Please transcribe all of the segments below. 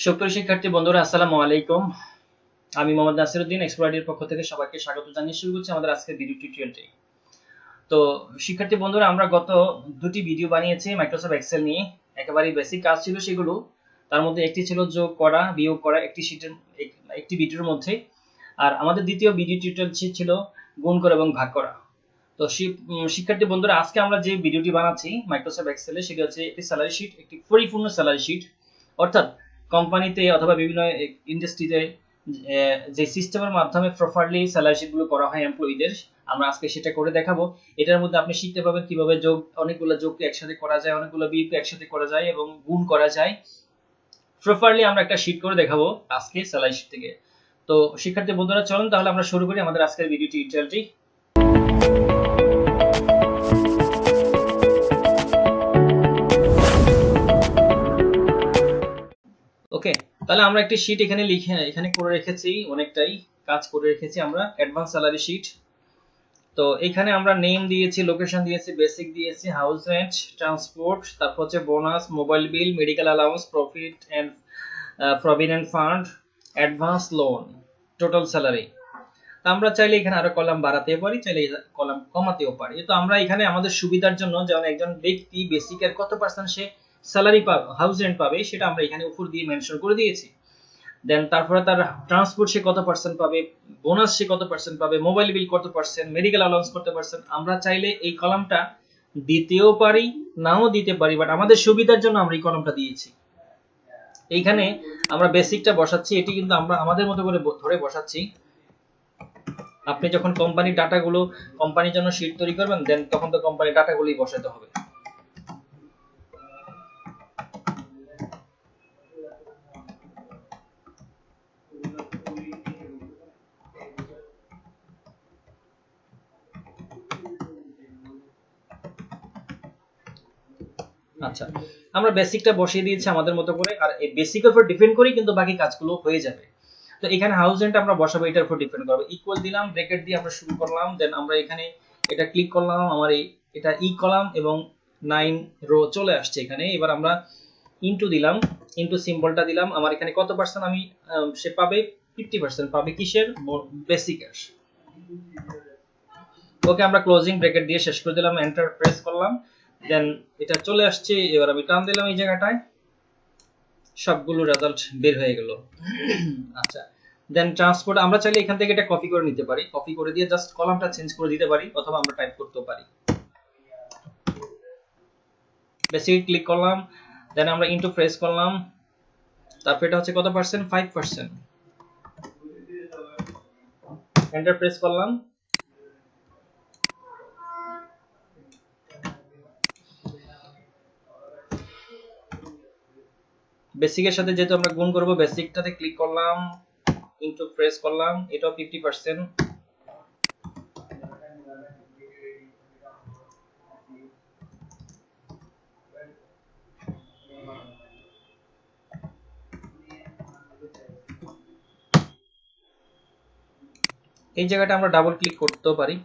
সুপ্রিয় শিক্ষার্থী বন্ধুরা, আসসালামু আলাইকুম। আমি মোহাম্মদ নাসিরউদ্দিন এক্সপ্লোরআইটির পক্ষ থেকে সবাইকে স্বাগত জানিয়ে শুরু করছি আমাদের আজকের ভিডিও টিউটোরিয়ালটি। তো শিক্ষার্থী বন্ধুরা, আমরা গত দুটি ভিডিও বানিয়েছি মাইক্রোসফট এক্সেল নিয়ে। একেবারে বেসিক কাজ ছিল সেগুলো। তার মধ্যে একটি ছিল যোগ করা, বিয়োগ করা একটি শীটের একটি ভিডিওর মধ্যে। আর আমাদের দ্বিতীয় ভিডিও টিউটোরিয়াল ছিল গুণ করা এবং ভাগ করা। তো শিক্ষার্থী বন্ধুরা, আজকে আমরা যে ভিডিওটি বানাচ্ছি মাইক্রোসফট এক্সেলে সেটি হচ্ছে একটি স্যালারি শিট, একটি পরিপূর্ণ স্যালারি শিট। অর্থাৎ কোম্পানিতে অথবা বিভিন্ন ইন্ডাস্ট্রিতে যে সিস্টেমের মাধ্যমে প্রপারলি স্যালারি শিটগুলো করা হয় এমপ্লয়ীদের, আমরা আজকে সেটা করে দেখাবো। এটার মধ্যে আপনি শিখতে পাবেন কিভাবে অনেকগুলো যোগকে একসাথে করা যায়, অনেকগুলো বিয়োগকে একসাথে করা যায় এবং গুণ করা যায়। প্রপারলি আমরা একটা শিট করে দেখাবো আজকে স্যালারি শিট থেকে। তো শিক্ষার্থী বন্ধুরা, চলুন তাহলে আমরা শুরু করি আমাদের আজকের ভিডিও টিউটোরিয়ালটি। ওকে, তাহলে আমরা একটি শীট এখানে করে রেখেছি, অনেকটাই কাজ করে রেখেছি আমরা। Advance salary sheet. তো এখানে আমরা নেম দিয়েছি, লোকেশন দিয়েছি, বেসিক দিয়েছি, হাউস রেন্ট, ট্রান্সপোর্ট, তারপর হচ্ছে bonus, mobile bill, medical allowance, profit and provident fund, advance loan, total salary. আমরা চাইলে এখানে আরো কলাম বাড়াতে পারি, চাইলে কলাম কমাতেও পারি। তো আমরা এখানে আমাদের সুবিধার জন্য, যেমন একজন ব্যক্তি বেসিকের কত পার্সেন্ট সে স্যালারি পাবে, হাউস রেন্ট পাবে, সেটা আমরা এখানে উপর দিয়ে মেনশন করে দিয়েছি। দেন তারপরে তার ট্রান্সপোর্ট সে কত পার্সেন্ট পাবে, বোনাস সে কত পার্সেন্ট পাবে, মোবাইল বিল কত পার্সেন্ট, মেডিকেল অ্যালাউন্স কত পার্সেন্ট। আমরা চাইলে এই কলামটা দিতেও পারি, নাও দিতে পারি, বাট আমাদের সুবিধার জন্য আমরা এই কলামটা দিয়েছি। এইখানে আমরা বেসিকটা বসাচ্ছি, এটি কিন্তু আমরা আমাদের মতো করে ধরে বসাচ্ছি। আপনি যখন কোম্পানির ডাটাগুলো কোম্পানির জন্য শীট তৈরি করবেন, দেন তখন তো কোম্পানির ডাটাগুলোই বসাতে হবে। আচ্ছা, আমরা বেসিকটা বসিয়ে দিয়েছি আমাদের মতো করে, আর এই বেসিকের উপর ডিপেন্ড করেই কিন্তু বাকি কাজগুলো হয়ে যাবে। তো এখানে হাউস রেন্ট আমরা বসাবো, এটার উপর ডিপেন্ড করবে। ইকুয়াল দিলাম, ব্র্যাকেট দিয়ে আমরা শুরু করলাম, দেন আমরা এখানে এটা ক্লিক করলাম, আমার এটা ই কলাম এবং 9 রো চলে আসছে এখানে। এবার আমরা ইনটু দিলাম, ইনটু সিম্বলটা দিলাম। আমার এখানে কত পার্সেন্ট আমি সে পাবে, 50% পাবে কিসের, বেসিকের। ওকে, আমরা ক্লোজিং ব্র্যাকেট দিয়ে শেষ করে দিলাম, এন্টার প্রেস করলাম, দেন এটা চলে আসছে। এবার আমি টান দিলাম এই জায়গাটায়, সবগুলো রেজাল্ট বের হয়ে গেল। আচ্ছা, দেন ট্রান্সপোর্ট আমরা চাইলে এখান থেকে এটা কপি করে নিতে পারি, কপি করে দিয়ে জাস্ট কলামটা চেঞ্জ করে দিতে পারি, অথবা আমরা টাইপ করতেও পারি। বেসিক ক্লিক করলাম, দেন আমরা ইনটু প্রেস করলাম, তারপর এটা হচ্ছে কত পার্সেন্ট, 5%। এন্টার প্রেস করলাম। বেসিকের সাথে যেহেতু আমরা গুণ করব, বেসিকটাতে ক্লিক করলাম, ইনটু প্রেস করলাম, এটাও 50%। এই জায়গাটা আমরা ডাবল ক্লিক করতেও পারি।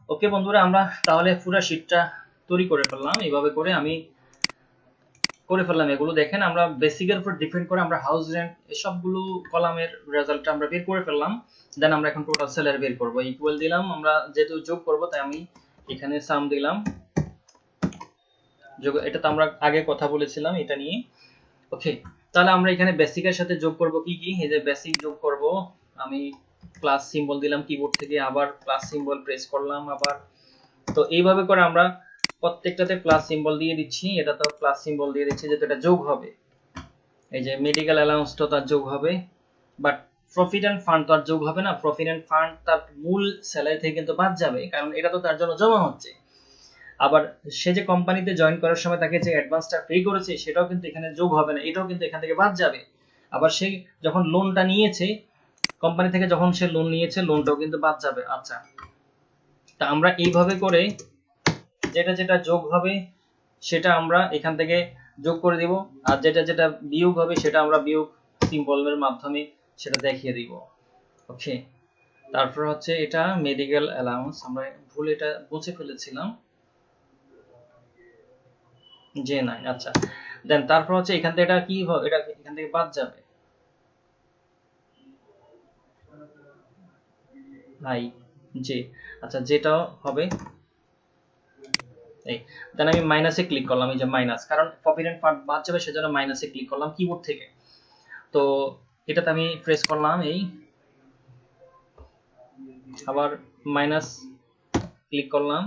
ওকে বন্ধুরা, আমরা তাহলে পুরো শীটটা তৈরি করে ফেললাম। এইভাবে করে আমি করে ফেললাম। এগুলো দেখেন আমরা বেসিকের উপর ডিপেন্ড করে আমরা হাউস রেন্ট এসবগুলো কলামের রেজাল্টটা আমরা বের করে ফেললাম। দেন আমরা এখন টোটাল স্যালারি বের করব। ইকুয়াল দিলাম, আমরা যেহেতু যোগ করব তাই আমি এখানে সাম দিলাম। যোগ, এটা তো আমরা আগে কথা বলেছিলাম এটা নিয়ে। ওকে, তাহলে আমরা এখানে বেসিকের সাথে যোগ করব কি কি। এই যে বেসিক যোগ করব, আমি প্লাস সিম্বল দিলাম কিবোর্ড থেকে, আবার প্লাস সিম্বল প্রেস করলাম আবার। তো এইভাবে করে আমরা প্রত্যেকটাতে প্লাস সিম্বল দিয়ে দিচ্ছি। এটা তো প্লাস সিম্বল দিয়ে দিচ্ছি যেহেতু এটা যোগ হবে। এই যে মেডিকেল অ্যালাউন্সটা তার যোগ হবে, বাট প্রফিট এন্ড ফান্ড তো আর যোগ হবে না। প্রফিট এন্ড ফান্ড তার মূল স্যালারি থেকে কিন্তু বাদ যাবে, কারণ এটা তো তার জন্য জমা হচ্ছে। আবার সে যে কোম্পানিতে জয়েন করার সময় তাকে যে অ্যাডভান্সটা পে করেছে সেটাও কিন্তু এখানে যোগ হবে না, এটাও কিন্তু এখান থেকে বাদ যাবে। আবার সে যখন লোনটা নিয়েছে কোম্পানি থেকে, যখন সে লোন নিয়েছে লোনটাও কিন্তু বাদ যাবে। আচ্ছা, তা আমরা এইভাবে করে যেটা যেটা যোগ হবে সেটা আমরা এখান থেকে যোগ করে দিব, আর যেটা যেটা বিয়োগ হবে সেটা আমরা বিয়োগ সিম্বলের মাধ্যমে সেটা দেখিয়ে দিব। ওকে, তারপর হচ্ছে এটা মেডিকেল অ্যালাউন্স, আমরা ভুল এটা মুছে ফেলেছিলাম যে নাই। আচ্ছা, দেন তারপর হচ্ছে এখান থেকে এটা কি হবে, এটা এখান থেকে বাদ যাবে নাই যে। আচ্ছা, যেটাও হবে এই। দেন আমি মাইনাসে ক্লিক করলাম, এই যে মাইনাস, কারণ প্রফিট এন্ড ফান্ড বাদ যাবে সেজন্য মাইনাসে ক্লিক করলাম কিবোর্ড থেকে। তো এটাতে আমি প্রেস করলাম এই, আবার মাইনাস ক্লিক করলাম,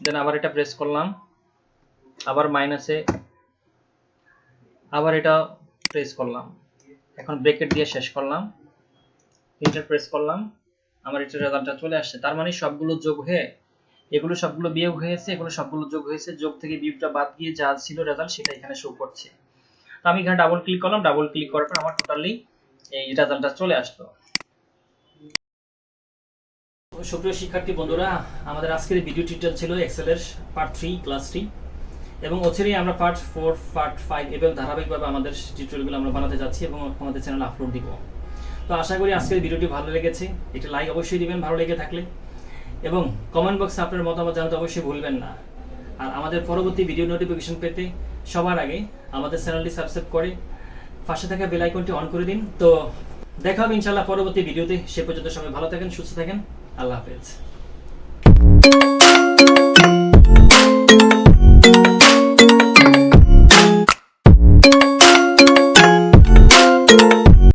দেন আবার এটা প্রেস করলাম, আবার মাইনাসে, আবার এটা প্রেস করলাম। এখন ব্র্যাকেট দিয়ে শেষ করলাম, এন্টার প্রেস করলাম, আমার এটা রেজাল্টটা চলে আসছে। তার মানে সবগুলো যোগ হয়ে এগুলো সবগুলো বিয়োগ হয়েছে, এগুলো সবগুলো যোগ হয়েছে, যোগ থেকে বিয়োগটা বাদ গিয়ে যা ছিল রেজাল্ট সেটা এখানে শো করছে। তো আমি এখানে ডাবল ক্লিক করলাম, ডাবল ক্লিক করার পর আমার টোটালি এই রেজাল্টটা চলে আসলো। সুপ্রিয় শিক্ষার্থী বন্ধুরা, আমাদের আজকের ভিডিও টিউটোরিয়াল ছিল এক্সেলের পার্ট 3 ক্লাস 3, এবং অচিরেই আমরা পার্ট 4 পার্ট 5 এবং ধারাবাহিকভাবে আমাদের টিউটোরিয়ালগুলো আমরা বানাতে যাচ্ছি এবং আমাদের চ্যানেলে আপলোড দিব। তো আশা করি আজকের ভিডিওটি ভালো লেগেছে। এটা লাইক অবশ্যই দিবেন ভালো লেগে থাকলে, এবং কমেন্ট বক্সে আপনার মতামত জানাতে অবশ্যই ভুলবেন না। আর আমাদের পরবর্তী ভিডিও নোটিফিকেশন পেতে সবার আগে আমাদের চ্যানেলটি সাবস্ক্রাইব করে পাশে থাকা বেল আইকনটি অন করে দিন। তো দেখা হবে ইনশাআল্লাহ পরবর্তী ভিডিওতে। সে পর্যন্ত সবাই ভালো থাকেন, সুস্থ থাকেন। আল্লাহ হাফেজ।